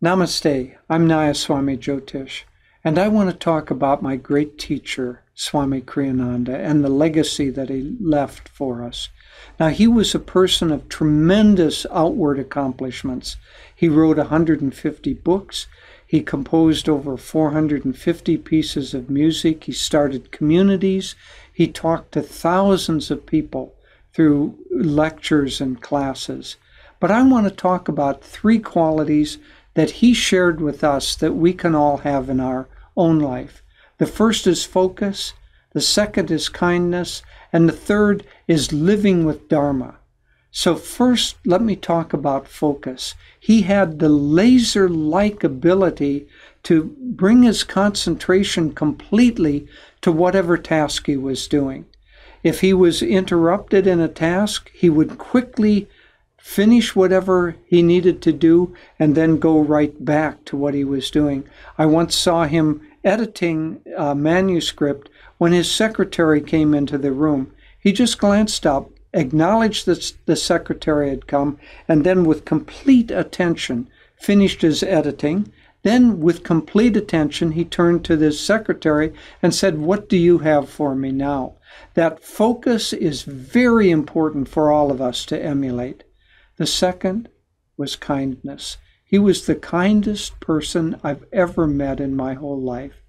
Namaste, I'm Naya Swami Jyotish, and I want to talk about my great teacher, Swami Kriyananda, and the legacy that he left for us. Now, he was a person of tremendous outward accomplishments. He wrote 150 books. He composed over 450 pieces of music. He started communities. He talked to thousands of people through lectures and classes. But I want to talk about three qualities that he shared with us that we can all have in our own life. The first is focus, the second is kindness, and the third is living with Dharma. So first, let me talk about focus. He had the laser-like ability to bring his concentration completely to whatever task he was doing. If he was interrupted in a task, he would quickly finish whatever he needed to do and then go right back to what he was doing. I once saw him editing a manuscript when his secretary came into the room. He just glanced up, acknowledged that the secretary had come, and then with complete attention finished his editing. Then with complete attention, he turned to the secretary and said, "What do you have for me now?" That focus is very important for all of us to emulate. The second was kindness. He was the kindest person I've ever met in my whole life.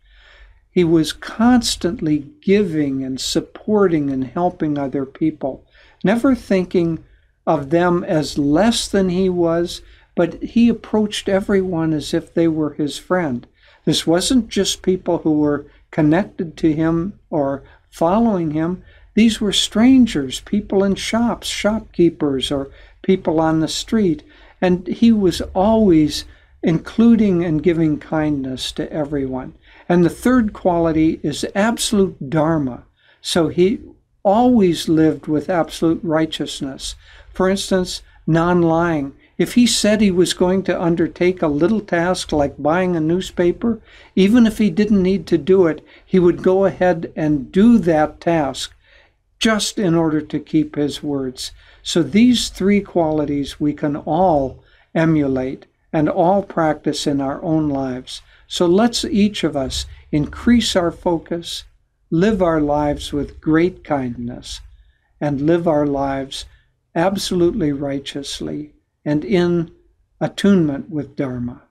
He was constantly giving and supporting and helping other people, never thinking of them as less than he was, but he approached everyone as if they were his friend. This wasn't just people who were connected to him or following him. These were strangers, people in shops, shopkeepers, or people on the street. And he was always including and giving kindness to everyone. And the third quality is absolute dharma. So he always lived with absolute righteousness. For instance, non-lying. If he said he was going to undertake a little task like buying a newspaper, even if he didn't need to do it, he would go ahead and do that task just in order to keep his words. So these three qualities we can all emulate and all practice in our own lives. So let's each of us increase our focus, live our lives with great kindness, and live our lives absolutely righteously and in attunement with Dharma.